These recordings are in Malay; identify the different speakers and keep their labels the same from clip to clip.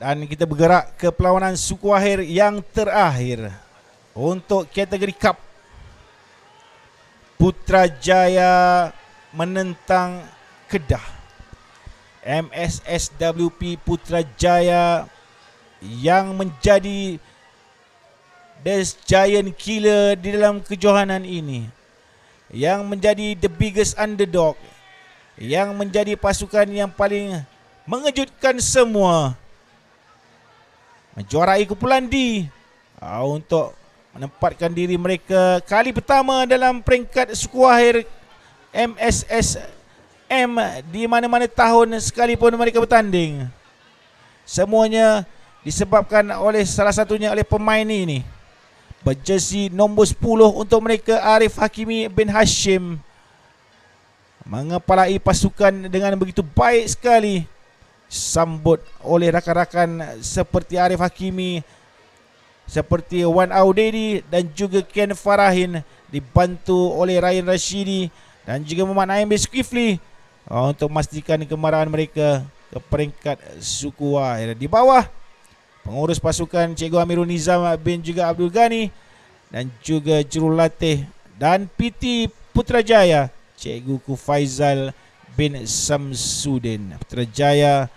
Speaker 1: Dan kita bergerak ke perlawanan suku akhir yang terakhir untuk kategori Cup. Putrajaya menentang Kedah. MSSWP Putrajaya yang menjadi the giant killer di dalam kejohanan ini, yang menjadi the biggest underdog, yang menjadi pasukan yang paling mengejutkan semua, menjuarai kumpulan D untuk menempatkan diri mereka kali pertama dalam peringkat suku akhir MSSM di mana-mana tahun sekalipun mereka bertanding. Semuanya disebabkan oleh salah satunya oleh pemain ini, berjersey nombor 10 untuk mereka, Arif Hakimi bin Hashim, mengepalai pasukan dengan begitu baik sekali, sambut oleh rakan-rakan seperti Arif Hakimi, seperti Wan Audedi dan juga Ken Farahin, dibantu oleh Ryan Rashidi dan juga Muhammad Naim bin Zulkifli untuk memastikan kemarahan mereka ke peringkat suku akhir. Di bawah, pengurus pasukan Cikgu Amirul Nizam bin juga Abdul Ghani dan juga jurulatih dan PT Putrajaya Cikgu Kufaizal bin Samsudin. Putrajaya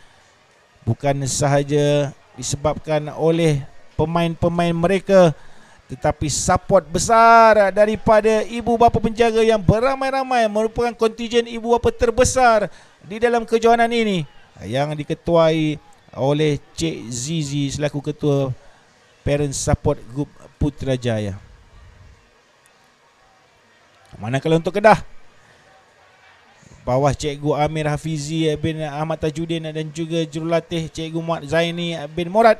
Speaker 1: bukan sahaja disebabkan oleh pemain-pemain mereka, tetapi support besar daripada ibu bapa penjaga yang beramai-ramai, merupakan kontijen ibu bapa terbesar di dalam kejohanan ini, yang diketuai oleh Cik Zizi selaku ketua Parent Support Group Putrajaya. Manakala untuk Kedah, bawah Cikgu Amir Hafizi bin Ahmad Tajuddin dan juga jurulatih Cikgu Muhammad Zaini bin Murad,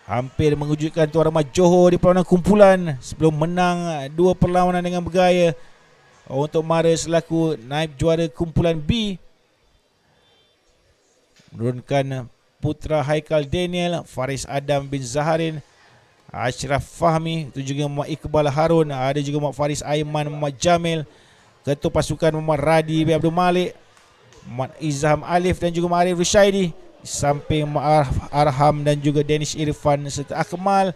Speaker 1: hampir mengejutkan tuan rumah Johor di perlawanan kumpulan sebelum menang 2 perlawanan dengan bergaya untuk mara selaku naib juara kumpulan B, menurunkan putra Haikal Daniel, Faris Adam bin Zaharin, Ashraf Fahmi, itu juga Muhammad Iqbal Harun, ada juga Muhammad Faris Aiman, Muhammad Jamil, ketua pasukan Muhammad Radi bin Abdul Malik, Muhammad Izham Alif dan juga Muhammad Arif Rushaidi, di samping Muhammad Arham dan juga Danish Irfan serta Akmal,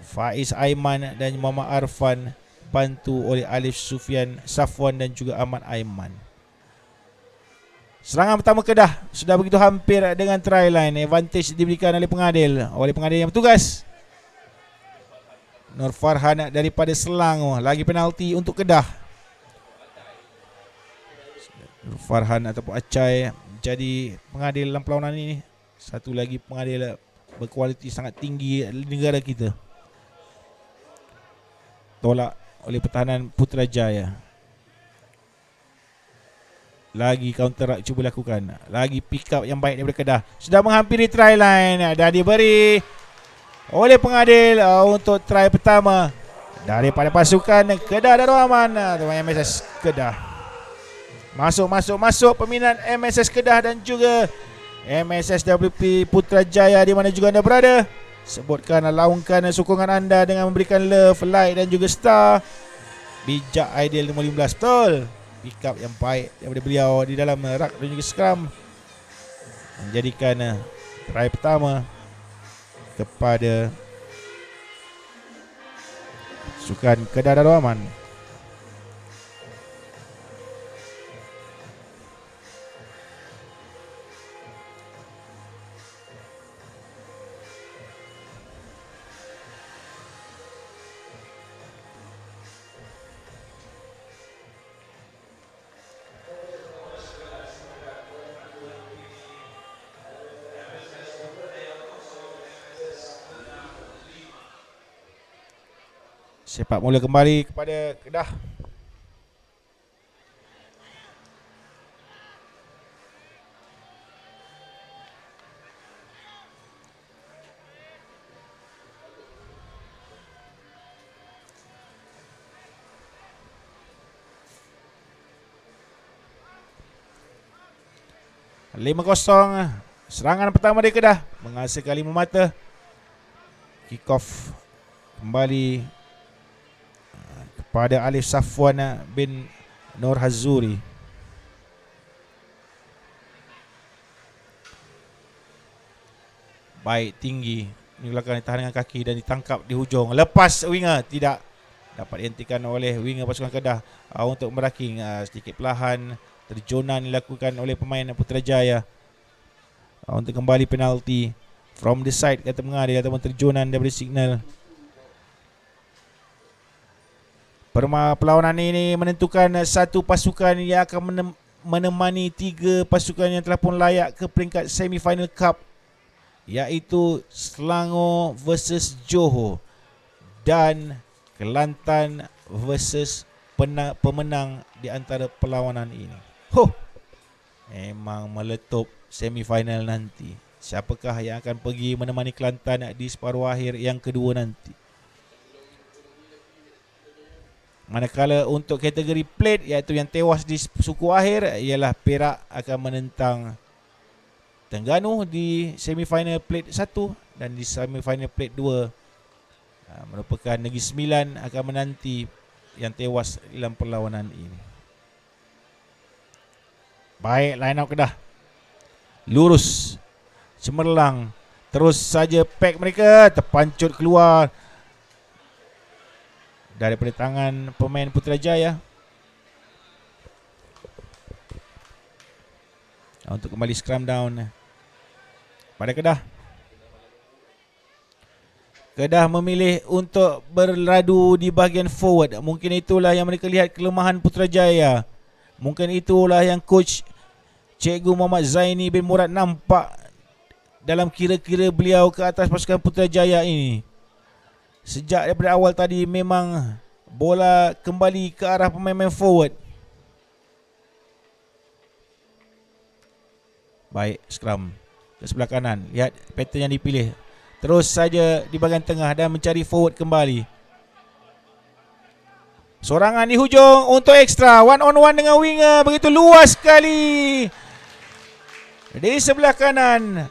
Speaker 1: Faiz Aiman dan Muhammad Arfan, bantu oleh Alif Sufyan Safwan dan juga Ahmad Aiman. Serangan pertama Kedah sudah begitu hampir dengan try line. Advantage diberikan oleh pengadil yang bertugas, Nur Farhan daripada Selangor. Lagi penalti untuk Kedah. Nur Farhan ataupun Acai jadi pengadil dalam perlawanan ini. Satu lagi pengadil berkualiti sangat tinggi di negara kita. Tolak oleh pertahanan Putrajaya. Lagi counter cuba lakukan. Lagi pick up yang baik daripada Kedah. Sudah menghampiri try line dan diberi oleh pengadil untuk try pertama daripada pasukan Kedah Darul Aman, MSS Kedah. Masuk peminat MSS Kedah dan juga MSS WP Putrajaya di mana juga anda berada. Sebutkan, laungkan sokongan anda dengan memberikan love, like dan juga star. Bijak Ideal nombor 15, betul. Pick up yang baik daripada beliau di dalam rak dan juga scrum, menjadikan try pertama kepada pasukan Kedah Darul Aman. Sepak mula kembali kepada Kedah. Lima kosong. Serangan pertama dari Kedah menghasilkan 5 mata. Kick off kembali pada Alif Safwan bin Nur Hazuri. Baik, tinggi. Ini belakang ditahan dengan kaki dan ditangkap di hujung. Lepas winger, tidak dapat dihentikan oleh winger pasukan Kedah untuk meraking. Sedikit perlahan terjunan dilakukan oleh pemain Putrajaya untuk kembali penalti from the side kata mengadir ataupun terjunan daripada signal. Perlawanan ini menentukan satu pasukan yang akan menemani tiga pasukan yang telah pun layak ke peringkat semi-final cup, iaitu Selangor versus Johor dan Kelantan versus pemenang di antara perlawanan ini. Memang meletup semi-final nanti. Siapakah yang akan pergi menemani Kelantan di separuh akhir yang kedua nanti? Manakala untuk kategori plate, iaitu yang tewas di suku akhir, ialah Perak akan menentang Terengganu di semifinal plate 1 dan di semifinal plate 2 merupakan Negeri Sembilan akan menanti yang tewas dalam perlawanan ini. Baik, line up Kedah. Lurus, cemerlang, terus saja pack mereka terpancut keluar daripada tangan pemain Putrajaya untuk kembali scrum down pada Kedah. Kedah memilih untuk berladu di bahagian forward. Mungkin itulah yang mereka lihat kelemahan Putrajaya. Mungkin itulah yang coach Cikgu Muhammad Zaini bin Murad nampak dalam kira-kira beliau ke atas pasukan Putrajaya ini. Sejak daripada awal tadi memang bola kembali ke arah pemain-pemain forward. Baik, scrum ke sebelah kanan. Lihat pattern yang dipilih. Terus saja di bahagian tengah dan mencari forward kembali. Sorangan di hujung untuk ekstra. One on one dengan winger. Begitu luas sekali di sebelah kanan.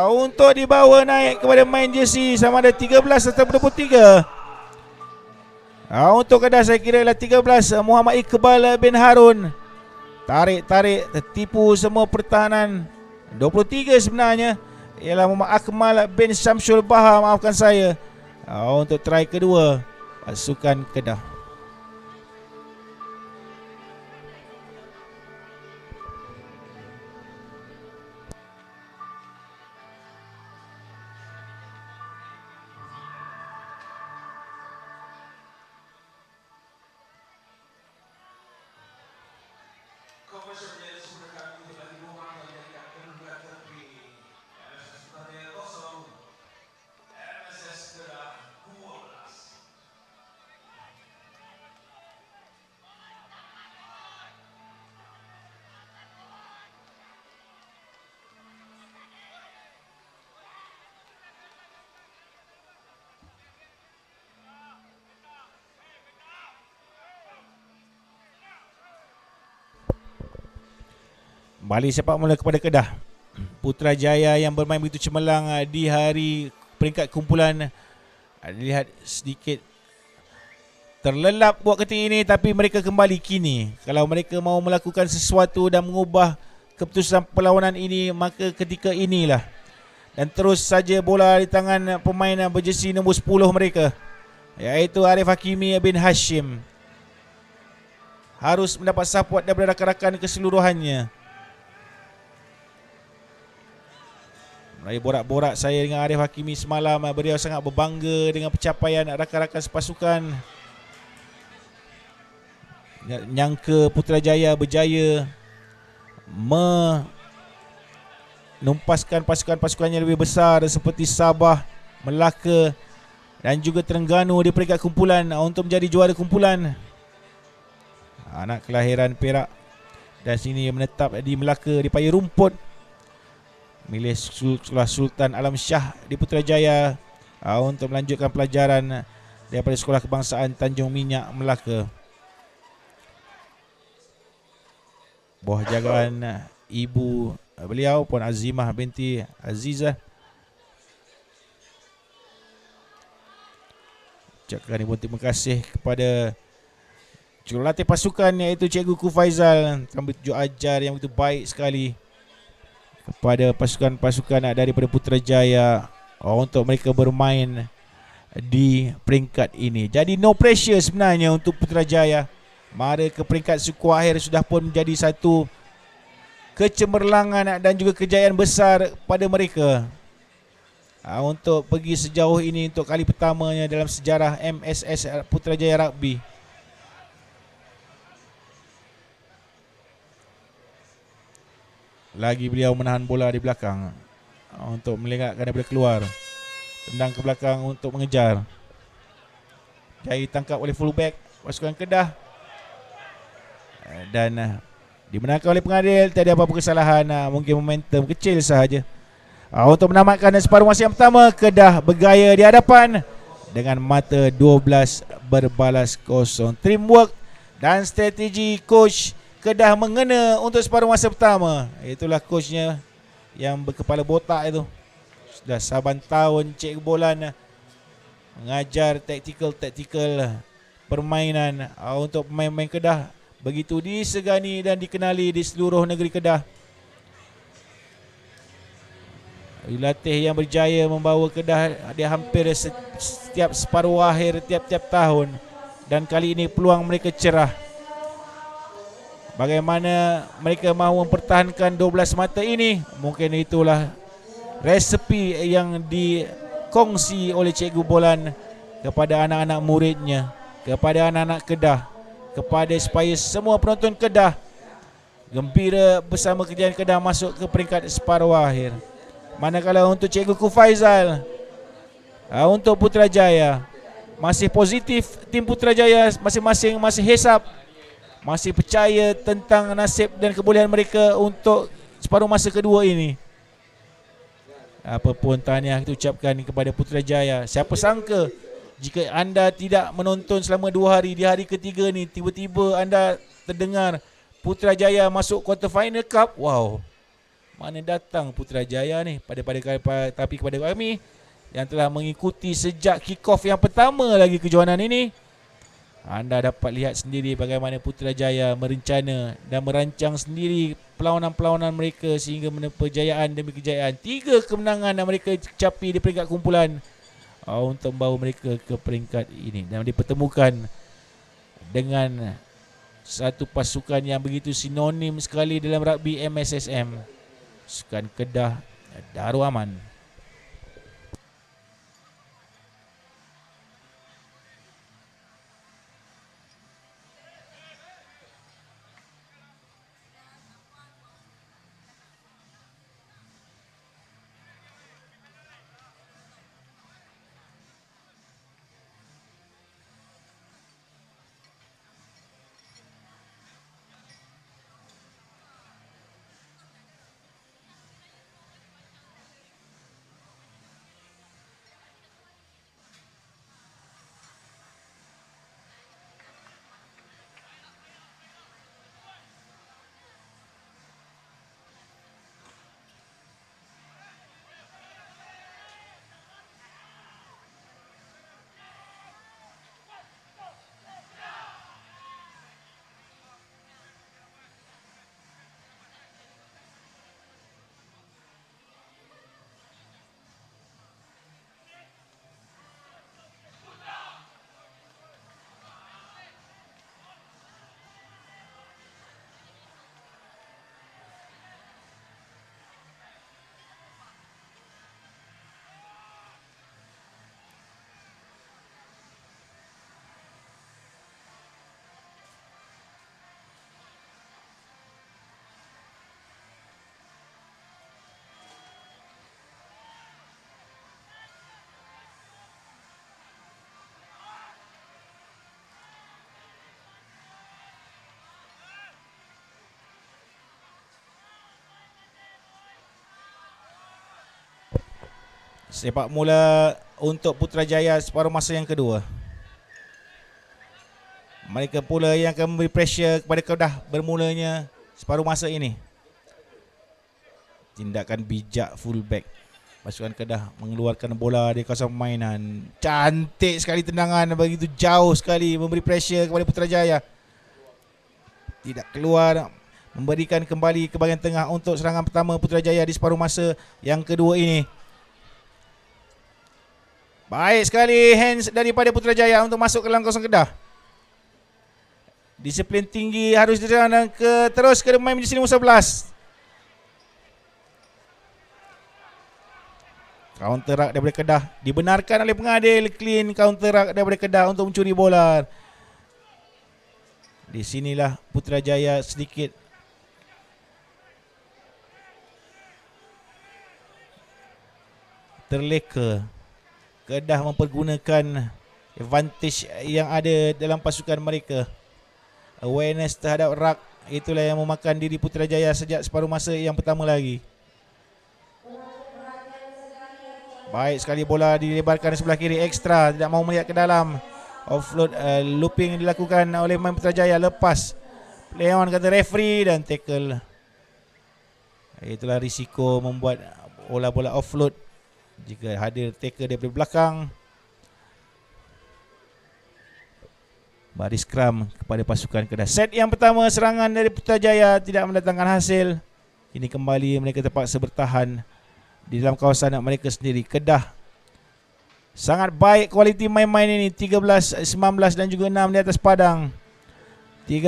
Speaker 1: Untuk dibawa naik kepada main jersey sama ada 13 atau 23. Untuk Kedah saya kira ialah 13, Muhammad Iqbal bin Harun. Tarik-tarik, tertipu semua pertahanan. 23 sebenarnya ialah Muhammad Akmal bin Syamsul Bahar, maafkan saya. Untuk try kedua pasukan Kedah. Balik sepak mula kepada Kedah. Putrajaya yang bermain begitu cemerlang di hari peringkat kumpulan dilihat sedikit terlelap buat ketika ini, tapi mereka kembali kini. Kalau mereka mahu melakukan sesuatu dan mengubah keputusan perlawanan ini, maka ketika inilah. Dan terus saja bola di tangan pemain berjersey nombor 10 mereka, iaitu Arif Hakimi bin Hashim. Harus mendapat support daripada rakan-rakan keseluruhannya. Dari borak-borak saya dengan Arif Hakimi semalam, beliau sangat berbangga dengan pencapaian rakan-rakan sepasukan. Nyangka Putrajaya berjaya menumpaskan pasukan-pasukannya lebih besar seperti Sabah, Melaka dan juga Terengganu di peringkat kumpulan untuk menjadi juara kumpulan. Anak kelahiran Perak dan sini menetap di Melaka di paya rumput. Milih Sekolah Sultan Alam Shah di Putrajaya untuk melanjutkan pelajaran daripada Sekolah Kebangsaan Tanjung Minyak, Melaka. Bawah jagaan ibu beliau, Puan Azimah binti Azizah. Ucapkan ibu terima kasih kepada jurulatih pasukan, iaitu Cikgu Ku Faizal, kami tunjuk ajar yang begitu baik sekali kepada pasukan-pasukan daripada Putrajaya untuk mereka bermain di peringkat ini. Jadi no pressure sebenarnya untuk Putrajaya. Mara ke peringkat suku akhir sudah pun menjadi satu kecemerlangan dan juga kejayaan besar pada mereka untuk pergi sejauh ini untuk kali pertamanya dalam sejarah MSS Putrajaya Rugby. Lagi beliau menahan bola di belakang untuk melengakkan daripada keluar. Tendang ke belakang untuk mengejar. Jaya ditangkap oleh fullback pasukan Kedah dan dimenangkan oleh pengadil. Tiada apa-apa kesalahan, mungkin momentum kecil sahaja. Untuk menamatkan separuh masa yang pertama, Kedah bergaya di hadapan dengan mata 12 berbalas kosong. Teamwork dan strategi coach Kedah mengena untuk separuh masa pertama. Itulah coachnya yang berkepala botak itu. Sudah saban tahun Cikgu Bolan mengajar taktikal permainan untuk pemain-pemain Kedah. Begitu disegani dan dikenali di seluruh negeri Kedah. Latih yang berjaya membawa Kedah di hampir setiap separuh akhir tiap-tiap tahun. Dan kali ini peluang mereka cerah. Bagaimana mereka mahu mempertahankan 12 mata ini, mungkin itulah resepi yang dikongsi oleh Cikgu Bolan kepada anak-anak muridnya, kepada anak-anak Kedah, kepada supaya semua penonton Kedah gembira bersama kejayaan Kedah masuk ke peringkat separuh akhir. Manakala untuk Cikgu Kufaizal, untuk Putrajaya, masih positif tim Putrajaya masing-masing masih hisap, masih percaya tentang nasib dan kebolehan mereka untuk separuh masa kedua ini. Apapun tahniah kita ucapkan kepada Putrajaya. Siapa sangka jika anda tidak menonton selama 2 hari, di hari ketiga ni tiba-tiba anda terdengar Putrajaya masuk quarter final cup. Wow, mana datang Putrajaya ni tapi kepada kami yang telah mengikuti sejak kick off yang pertama lagi kejohanan ini, anda dapat lihat sendiri bagaimana Putrajaya merencana dan merancang sendiri perlawanan-perlawanan mereka sehingga menempa kejayaan demi kejayaan. 3 kemenangan yang mereka capai di peringkat kumpulan untuk membawa mereka ke peringkat ini. Dan dipertemukan dengan satu pasukan yang begitu sinonim sekali dalam rugby MSSM. Pasukan Kedah Darul Aman. Sepak mula untuk Putrajaya separuh masa yang kedua. Mereka pula yang akan memberi pressure kepada Kedah bermulanya separuh masa ini. Tindakan bijak fullback pasukan Kedah mengeluarkan bola di kawasan permainan. Cantik sekali tendangan, begitu jauh sekali memberi pressure kepada Putrajaya. Tidak keluar. memberikan kembali ke bahagian tengah untuk serangan pertama Putrajaya di separuh masa yang kedua ini. Baik sekali hands daripada Putrajaya untuk masuk ke dalam kawasan Kedah. Disiplin tinggi harus dijalankan terus ke main di sini nombor 11. Counter rak daripada Kedah dibenarkan oleh pengadil, clean counter rak daripada Kedah untuk mencuri bola. Di sinilah Putrajaya sedikit terleka. Kedah mempergunakan advantage yang ada dalam pasukan mereka. Awareness terhadap rak, itulah yang memakan diri Putrajaya sejak separuh masa yang pertama lagi. Baik sekali bola dilebarkan sebelah kiri ekstra, tidak mau melihat ke dalam. Offload looping dilakukan oleh pemain Putrajaya, lepas play on kata referee dan tackle. Itulah risiko membuat bola-bola offload jika hadir tackle daripada belakang. Baris skram kepada pasukan Kedah. Set yang pertama serangan dari Putrajaya tidak mendatangkan hasil. Kini kembali mereka terpaksa bertahan di dalam kawasan mereka sendiri. Kedah sangat baik kualiti main-main ini. 13, 19 dan juga 6 di atas padang. 13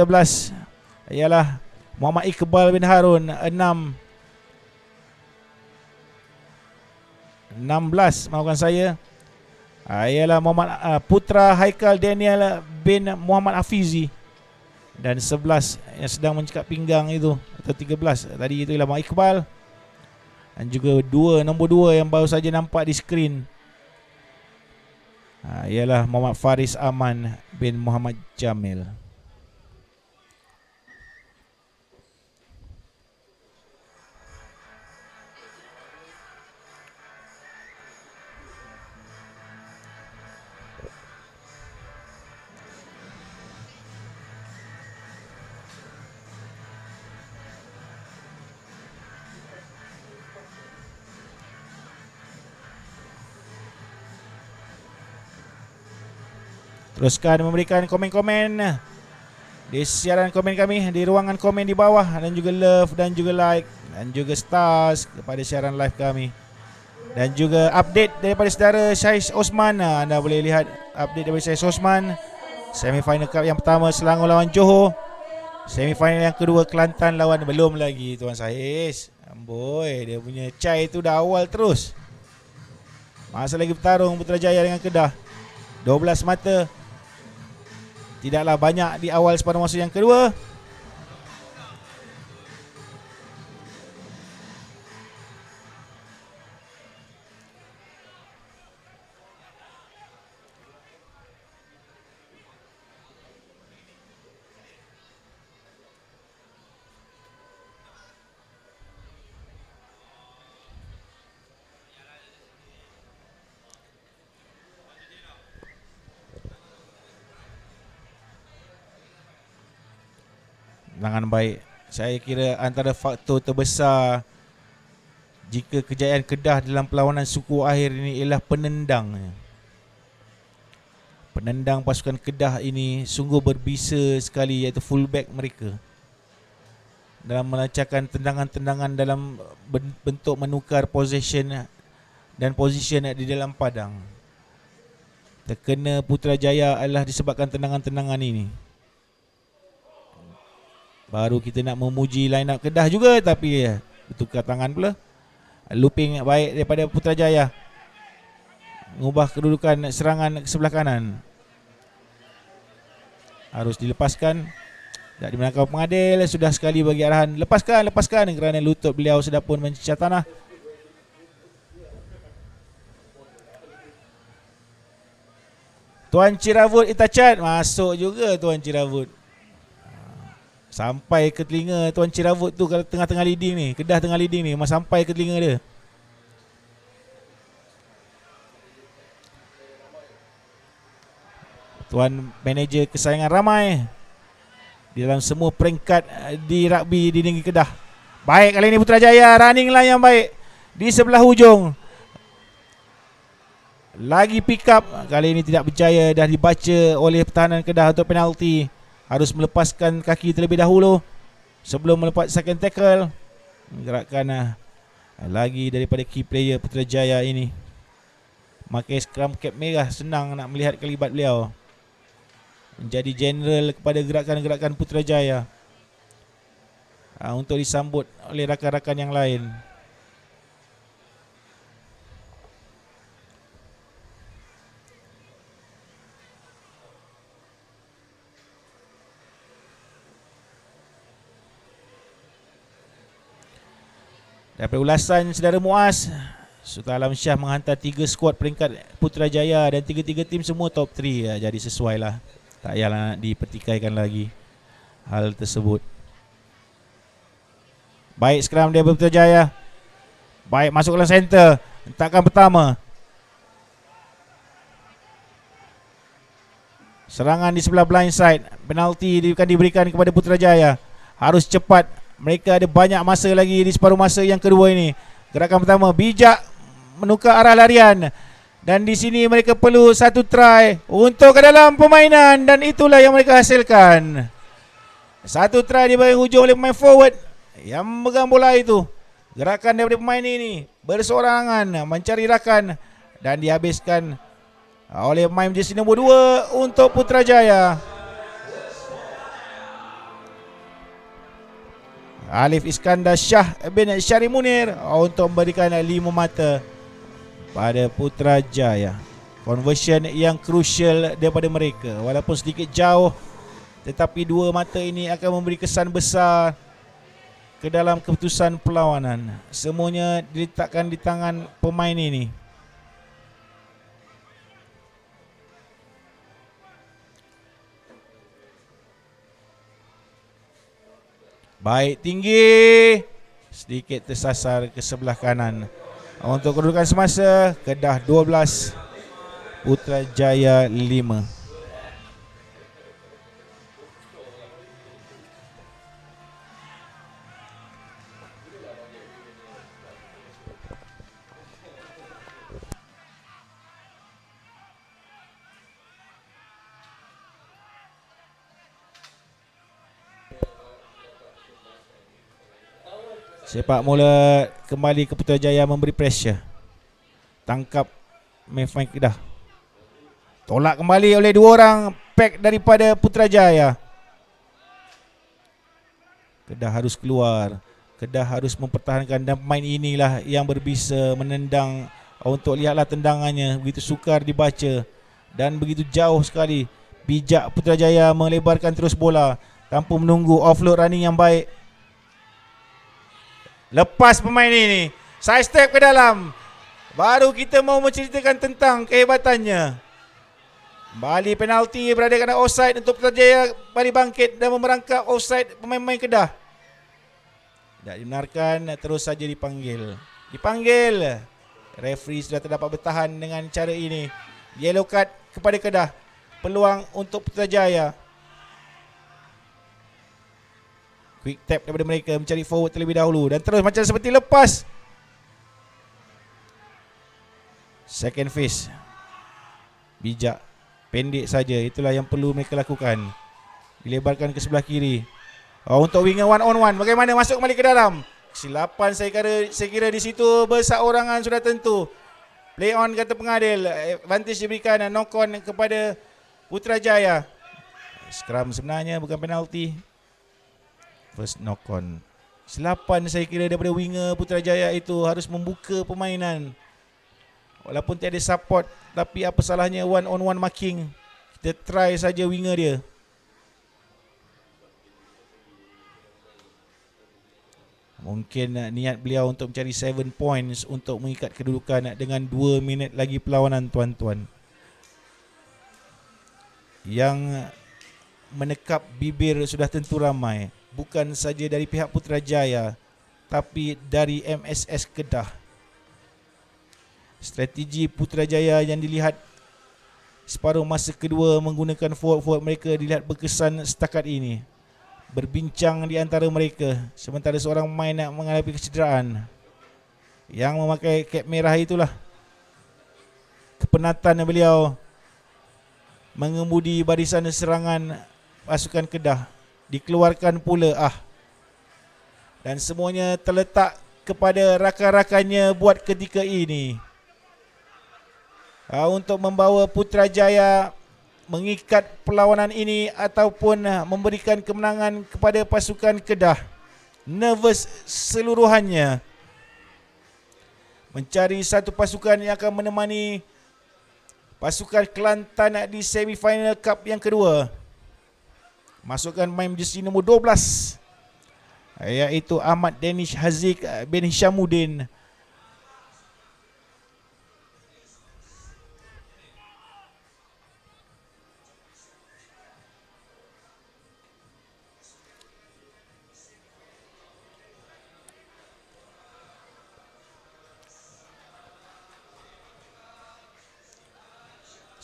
Speaker 1: ialah Muhammad Iqbal bin Harun. 16 maafkan saya, ialah Muhammad Putra Haikal Daniel bin Muhammad Hafizi. Dan 11 yang sedang mencekak pinggang itu, atau 13 tadi itu ialah Muhammad Iqbal. Dan juga nombor 2 yang baru saja nampak di skrin, ialah Muhammad Faris Aman bin Muhammad Jamil. Teruskan memberikan komen-komen di siaran komen kami, di ruangan komen di bawah, dan juga love dan juga like dan juga stars kepada siaran live kami. Dan juga update daripada saudara Syais Osman. Anda boleh lihat update daripada Syais Osman. Semifinal Cup yang pertama Selangor lawan Johor. Semifinal yang kedua Kelantan lawan, belum lagi Tuan Syais. Amboi, dia punya cai tu dah awal terus. Masa lagi bertarung Putrajaya dengan Kedah. 12 mata. Tidaklah banyak di awal separuh masa yang kedua. Dengan baik. Saya kira antara faktor terbesar jika kejayaan Kedah dalam perlawanan suku akhir ini ialah penendang. Penendang pasukan Kedah ini sungguh berbisa sekali, iaitu fullback mereka, dalam melancarkan tendangan-tendangan dalam bentuk menukar possession dan position di dalam padang. Terkena Putrajaya adalah disebabkan tendangan-tendangan ini. Baru kita nak memuji line up Kedah juga, tapi bertukar tangan pula. Looping baik daripada Putrajaya, mengubah kedudukan serangan ke sebelah kanan. Harus dilepaskan. Tak dimenangkan pengadil. Sudah sekali bagi arahan, lepaskan kerana lutut beliau sudah pun mencecah tanah. Tuan Ciravut Itacat masuk juga. Tuan Ciravut sampai ke telinga Tuan Ciravut tu, kalau tengah-tengah leading ni, Kedah tengah leading ni, memang sampai ke telinga dia. Tuan manager kesayangan ramai di dalam semua peringkat di rugby di negeri Kedah. Baik kali ini Putrajaya, running line yang baik di sebelah hujung. Lagi pick up, kali ini tidak berjaya, dah dibaca oleh pertahanan Kedah untuk penalti. Harus melepaskan kaki terlebih dahulu. sebelum melepas second tackle. Gerakan lagi daripada key player Putrajaya ini. Makai scrum cap merah, senang nak melihat kelibat beliau. Menjadi general kepada gerakan-gerakan Putrajaya untuk disambut oleh rakan-rakan yang lain. Daripada ulasan saudara Muaz, Sultan Alam Shah menghantar 3 skuad peringkat Putrajaya dan 3-3 tim semua top 3. Jadi sesuai lah. Tak payahlah nak dipertikaikan lagi hal tersebut. Baik scrum dia Putrajaya. Baik masuk ke center. Hentakan pertama. Serangan di sebelah blind side. Penalti akan diberikan kepada Putrajaya. Harus cepat. Mereka ada banyak masa lagi di separuh masa yang kedua ini. Gerakan pertama bijak menukar arah larian. Dan di sini mereka perlu satu try untuk ke dalam permainan. Dan itulah yang mereka hasilkan. Satu try diberi hujung oleh pemain forward yang memegang bola itu. Gerakan daripada pemain ini bersorangan mencari rakan. Dan dihabiskan oleh pemain jersey nombor 2 untuk Putrajaya. Alif Iskandar Shah bin Syari Munir untuk memberikan 5 mata pada Putrajaya. Conversion yang crucial daripada mereka. Walaupun sedikit jauh, tetapi 2 mata ini akan memberi kesan besar ke dalam keputusan perlawanan. Semuanya diletakkan di tangan pemain ini. Baik tinggi, sedikit tersasar ke sebelah kanan. Untuk kedudukan semasa, Kedah 12, Putrajaya 5. Sepak mula kembali ke Putrajaya memberi pressure. Tangkap Mefmain Kedah. Tolak kembali oleh 2 orang pack daripada Putrajaya. Kedah harus keluar. Kedah harus mempertahankan dan pemain inilah yang berbisa menendang. Untuk lihatlah tendangannya begitu sukar dibaca dan begitu jauh sekali. Bijak Putrajaya melebarkan terus bola tanpa menunggu offload running yang baik. Lepas pemain ini, side step ke dalam. Baru kita mau menceritakan tentang kehebatannya. Kembali penalti berada kena offside untuk Putrajaya balik bangkit dan memerangkap offside pemain-pemain Kedah. Tak dibenarkan, terus saja dipanggil. Dipanggil. Referee sudah terdapat bertahan dengan cara ini. Yellow card kepada Kedah. Peluang untuk Putrajaya. Quick tap daripada mereka mencari forward terlebih dahulu. Dan terus macam seperti lepas. Second phase. Bijak. Pendek saja. Itulah yang perlu mereka lakukan. Dilebarkan ke sebelah kiri. Untuk winger 1-on-1. Bagaimana masuk kembali ke dalam. Kesilapan saya kira di situ berseorangan sudah tentu. Play on kata pengadil. Advantage diberikan knock on kepada Putrajaya. Scrum sebenarnya bukan penalti. First knock on. Kesilapan saya kira daripada winger Putrajaya itu harus membuka permainan. Walaupun tiada support, tapi apa salahnya 1-on-1 marking. Kita try saja winger dia. Mungkin niat beliau untuk mencari 7 points untuk mengikat kedudukan dengan 2 minit lagi perlawanan tuan-tuan. Yang menekap bibir sudah tentu ramai. Bukan saja dari pihak Putrajaya, tapi dari MSS Kedah. Strategi Putrajaya yang dilihat separuh masa kedua menggunakan forward-forward mereka dilihat berkesan setakat ini. Berbincang di antara mereka sementara seorang pemain nak mengalami kecederaan. Yang memakai kep merah itulah kepenatan beliau mengemudi barisan serangan pasukan Kedah. Dikeluarkan pula dan semuanya terletak kepada rakan-rakannya buat ketika ini. Untuk membawa Putrajaya mengikat perlawanan ini ataupun memberikan kemenangan kepada pasukan Kedah. Nervous seluruhannya. Mencari satu pasukan yang akan menemani pasukan Kelantan di semifinal cup yang kedua. Masukkan main jersey nombor 12, iaitu Ahmad Danish Haziq bin Hishamuddin.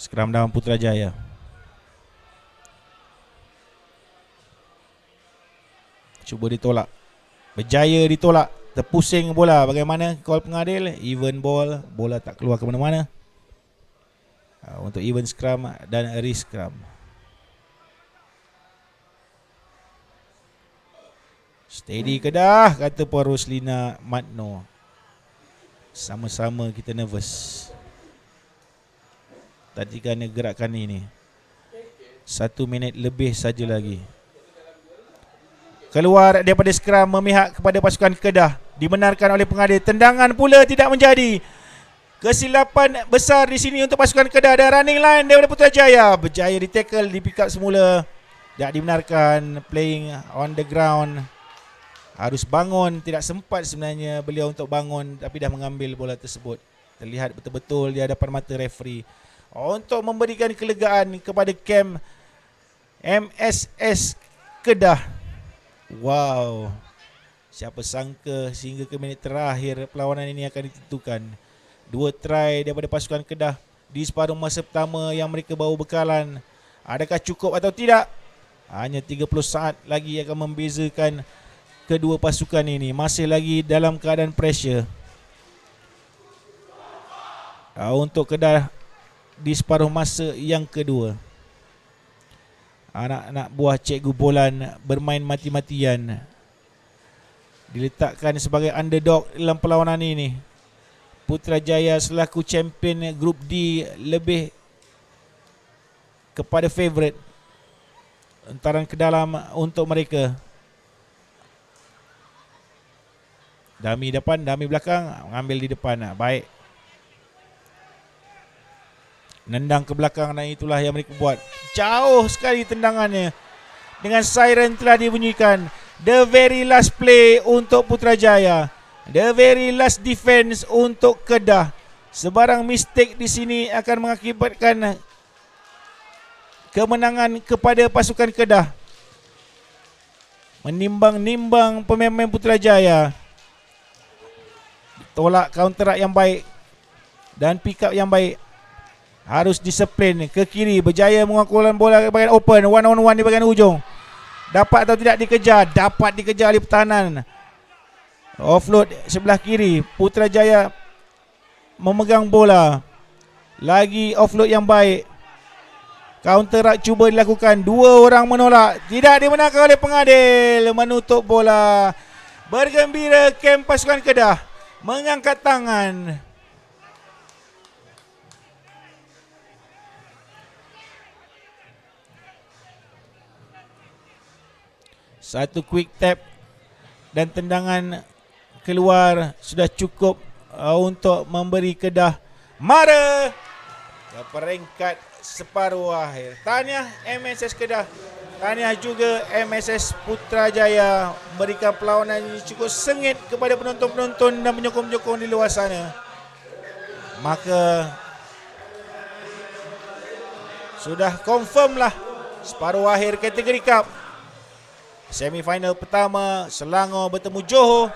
Speaker 1: Skram dalam Putrajaya. Cuba ditolak. Berjaya ditolak. Terpusing bola. Bagaimana call pengadil? Even ball. Bola tak keluar ke mana-mana. Untuk even scrum dan risk scrum. Steady Kedah, kata Puan Roslina Matno. Sama-sama kita nervous. Tadi kerana gerakan ini 1 minit lebih saja lagi. Keluar daripada skram memihak kepada pasukan Kedah. Dibenarkan oleh pengadil. Tendangan pula tidak menjadi. Kesilapan besar di sini untuk pasukan Kedah. Dan running line daripada Putrajaya. Berjaya di tackle, di pick up semula. Tak dibenarkan. Playing on the ground. Harus bangun. Tidak sempat sebenarnya beliau untuk bangun, tapi dah mengambil bola tersebut. Terlihat betul-betul di hadapan mata referee. Untuk memberikan kelegaan kepada kem MSS Kedah. Wow. Siapa sangka sehingga ke minit terakhir perlawanan ini akan ditentukan. 2 try daripada pasukan Kedah di separuh masa pertama yang mereka bawa bekalan. Adakah cukup atau tidak? Hanya 30 saat lagi akan membezakan kedua pasukan ini. Masih lagi dalam keadaan pressure. Untuk Kedah di separuh masa yang kedua, anak-anak buah Cikgu Bolan bermain mati-matian. Diletakkan sebagai underdog dalam perlawanan ini. Putrajaya selaku champion Grup D lebih kepada favourite. Entaran ke dalam untuk mereka. Dami depan, dami belakang, mengambil di depan. Baik. Nendang ke belakang, dan itulah yang mereka buat. Jauh sekali tendangannya. Dengan siren telah dibunyikan. The very last play untuk Putrajaya. The very last defense untuk Kedah. Sebarang mistake di sini akan mengakibatkan kemenangan kepada pasukan Kedah. Menimbang-nimbang pemain-pemain Putrajaya. Tolak counter yang baik dan pick up yang baik. Harus disiplin ke kiri. Berjaya mengumpulkan bola ke bahagian open. One on one di bahagian ujung. Dapat atau tidak dikejar? Dapat dikejar oleh pertahanan. Offload sebelah kiri. Putrajaya memegang bola. Lagi offload yang baik. Counter cuba dilakukan. 2 orang menolak. Tidak dimenangkan oleh pengadil. Menutup bola. Bergembira kem pasukan Kedah. Mengangkat tangan. Satu quick tap dan tendangan keluar sudah cukup untuk memberi Kedah mara ke peringkat separuh akhir. Tahniah MSS Kedah. Tahniah juga MSS Putrajaya, memberikan perlawanan yang cukup sengit kepada penonton-penonton dan penyokong-penyokong di luar sana. Maka sudah confirm lah separuh akhir kategori cup. Semifinal pertama Selangor bertemu Johor.